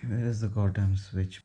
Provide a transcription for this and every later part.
Where is the goddamn switch?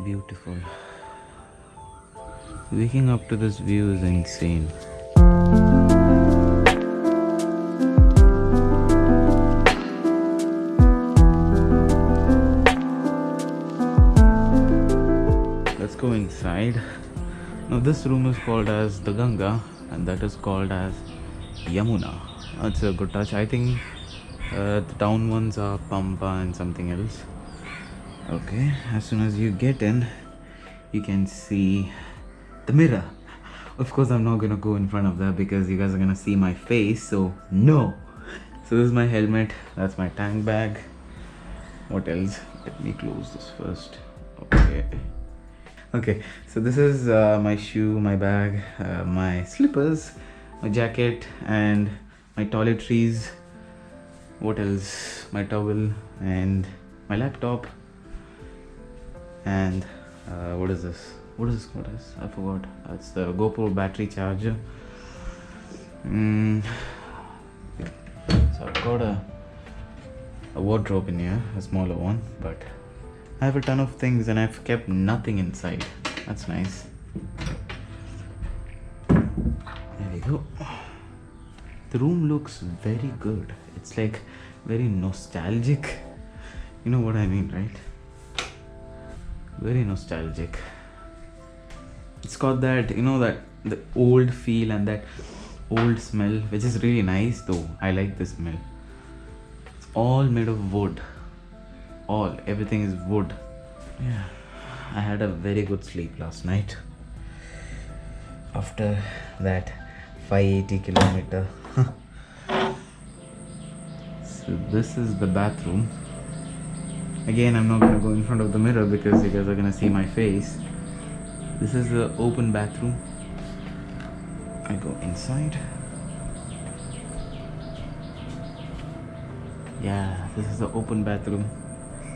Beautiful. Waking up to this view is insane. Let's go inside. Now this room is called as the Ganga and that is called as Yamuna. That's a good touch. I think the down ones are Pampa and something else. Okay, as soon as you get in, you can see the mirror. Of course, I'm not gonna go in front of that because you guys are gonna see my face, so no. So this is my helmet, that's my tank bag. What else? Let me close this first. Okay, so this is my shoe, my bag, my slippers, my jacket, and my toiletries. What else? My towel and my laptop. And what is this? What is I forgot. That's the GoPro battery charger. So I've got a wardrobe in here, a smaller one, but I have a ton of things and I've kept nothing inside. That's nice. There we go. The room looks very good. It's like very nostalgic. You know what I mean, right? Very nostalgic. It's got that, you know, that the old feel and that old smell, which is really nice though. I like the smell. It's all made of wood. Everything is wood. Yeah, I had a very good sleep last night after that 580 kilometer. So this is the bathroom. Again, I'm not gonna go in front of the mirror because you guys are gonna see my face. This is the open bathroom. I go inside. Yeah, this is the open bathroom.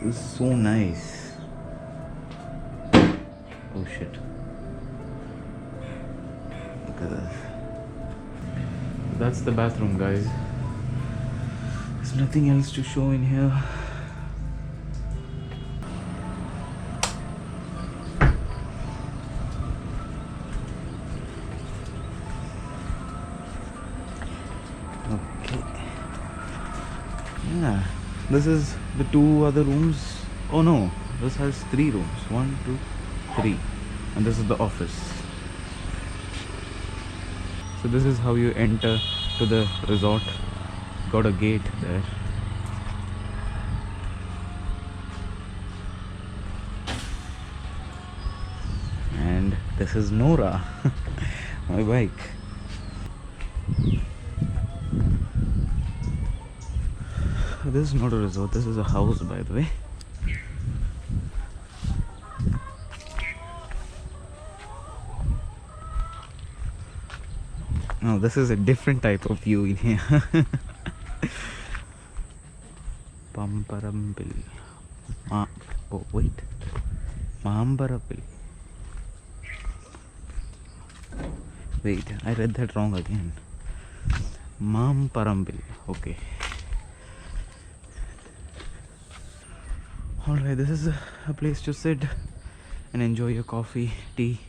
This is so nice. Oh shit. Look at this. That's the bathroom, guys. There's nothing else to show in here. Yeah, this is the two other rooms. Oh no, this has 3 rooms. 1, 2, 3. And this is the office. So this is how you enter to the resort. Got a gate there. And this is Nora, my bike. This is not a resort, this is a house, by the way. Now this is a different type of view in here. Pamparambil. Oh wait. Maambarabil. Wait, I read that wrong again. Mamparambil. Okay. Alright, this is a place to sit and enjoy your coffee, tea,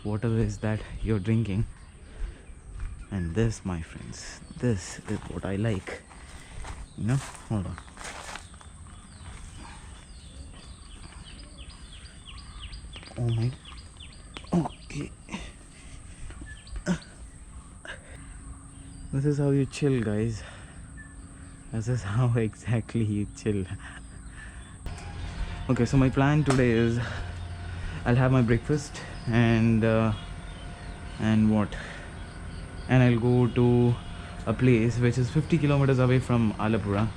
whatever is that you're drinking. And this, my friends, this is what I like. You know, hold on. Oh my. Okay. This is how you chill, guys. This is how exactly you chill. Okay, so my plan today is I'll have my breakfast and what? And I'll go to a place which is 50 kilometers away from Alappuzha.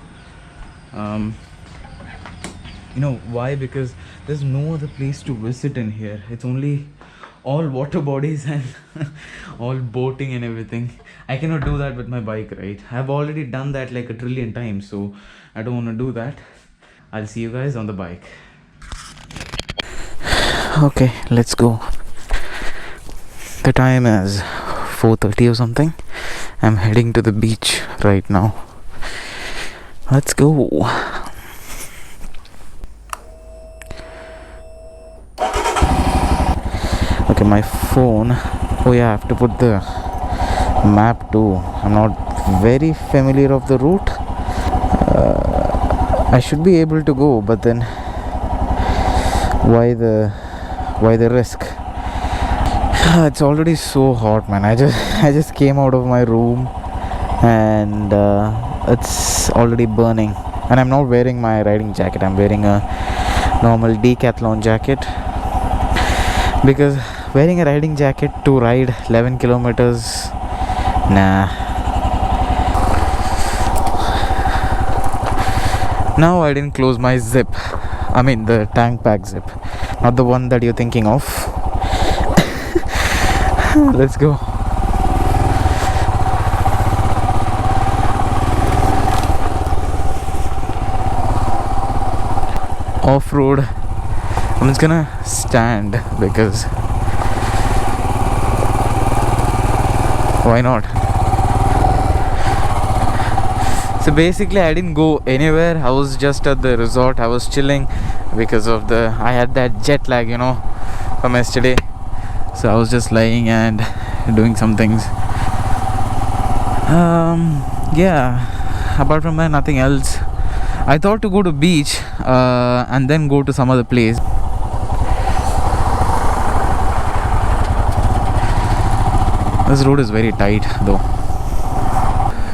You know why? Because there's no other place to visit in here. It's only all water bodies and all boating and everything. I cannot do that with my bike, right? I've already done that like a trillion times, so I don't want to do that. I'll see you guys on the bike. Okay, let's go. The time is 4:30 or something. I'm heading to the beach right now. Let's go. Okay, my phone. Oh yeah, I have to put the map too. I'm not very familiar of the route. I should be able to go, but then why the risk? It's already so hot, man. I just came out of my room and it's already burning, and I'm not wearing my riding jacket. I'm wearing a normal decathlon jacket because wearing a riding jacket to ride 11 kilometers, nah. Now I didn't close my zip. I mean the tank pack zip, not the one that you're thinking of. Let's go. Off-road. I'm just gonna stand because why not? So basically I didn't go anywhere. I was just at the resort. I was chilling because of I had that jet lag, you know, from yesterday. So I was just lying and doing some things. Yeah, apart from that, nothing else. I thought to go to beach and then go to some other place. This road is very tight though.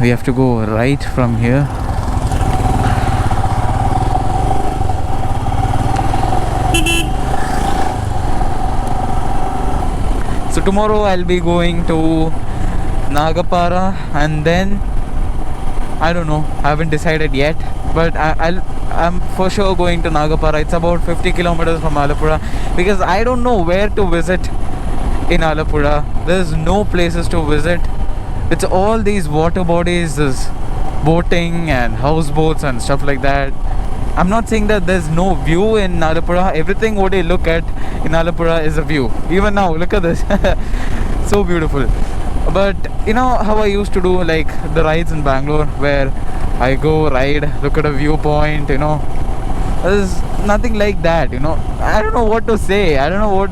We have to go right from here. So tomorrow I'll be going to Nagapara, and then I don't know, I haven't decided yet, but I'm for sure going to Nagapara. It's about 50 kilometers from Alappuzha because I don't know where to visit in Alappuzha. There's no places to visit. It's all these water bodies, this boating and houseboats and stuff like that. I'm not saying that there's no view in Alappuzha. Everything what you look at in Alappuzha is a view. Even now, look at this. So beautiful. But you know how I used to do like the rides in Bangalore, where I go ride, look at a viewpoint, you know. There's nothing like that, you know. I don't know what to say. I don't know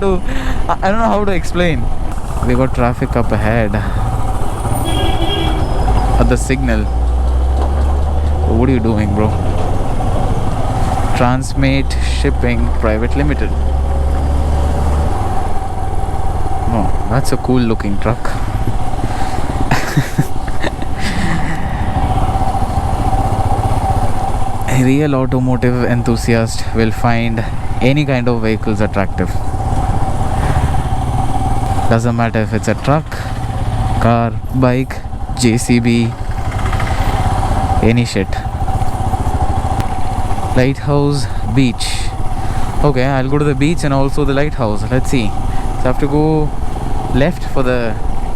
how to explain. We got traffic up ahead at the signal. What are you doing, bro? Transmate Shipping Private Limited. Oh, that's a cool looking truck. A real automotive enthusiast will find any kind of vehicles attractive. Doesn't matter if it's a truck, car, bike, JCB, any shit. Lighthouse Beach. Okay, I'll go to the beach and also the lighthouse. Let's see. So I have to go left for the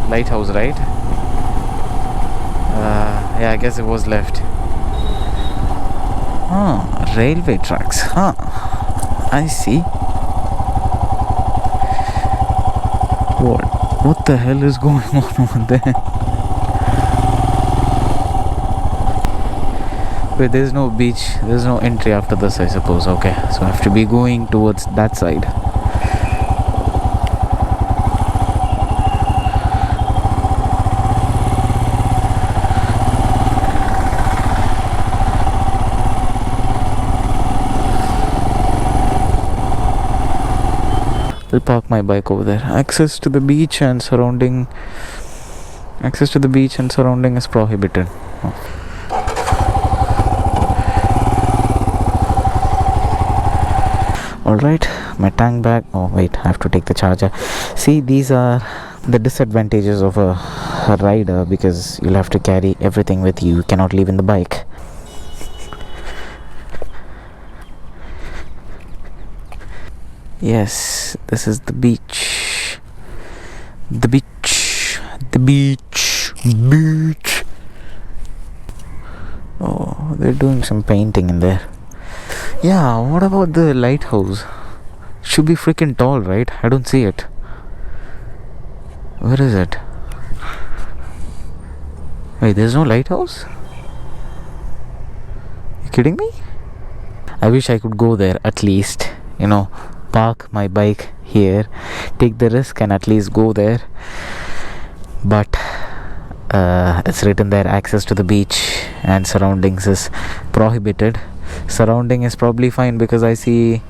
lighthouse, right? Yeah, I guess it was left. Railway tracks. I see. What the hell is going on over there? Wait, there's no beach. There's no entry after this, I suppose. Okay, so I have to be going towards that side. I'll park my bike over there. Access to the beach and surrounding is prohibited. Alright, my tank bag. Oh wait, I have to take the charger. See, these are the disadvantages of a rider because you'll have to carry everything with you. You cannot leave in the bike. Yes, this is the beach. The beach. The beach. Beach. Oh, they're doing some painting in there. Yeah, what about the lighthouse? Should be freaking tall, right? I don't see it. Where is it? Wait, there's no lighthouse? You kidding me? I wish I could go there at least. Park my bike here, take the risk and at least go there. But it's written there, access to the beach and surroundings is prohibited. Surrounding is probably fine because I see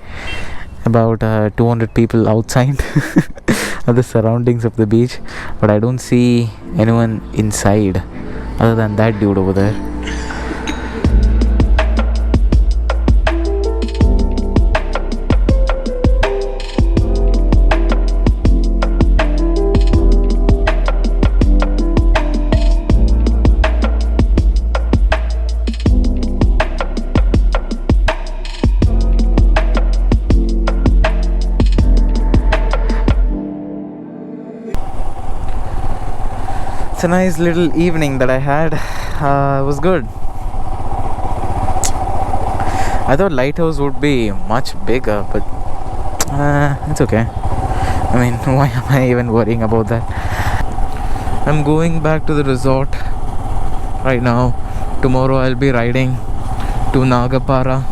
about 200 people outside of the surroundings of the beach, but I don't see anyone inside other than that dude over there. It's a nice little evening that I had. It was good. I thought lighthouse would be much bigger, but it's okay. I mean, why am I even worrying about that? I'm going back to the resort right now. Tomorrow I'll be riding to Nagapara.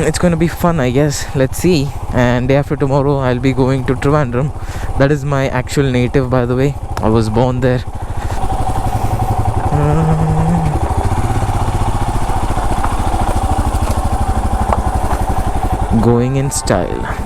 It's going to be fun, I guess. Let's see. And day after tomorrow I'll be going to Trivandrum. That is my actual native, by the way. I was born there. Going in style.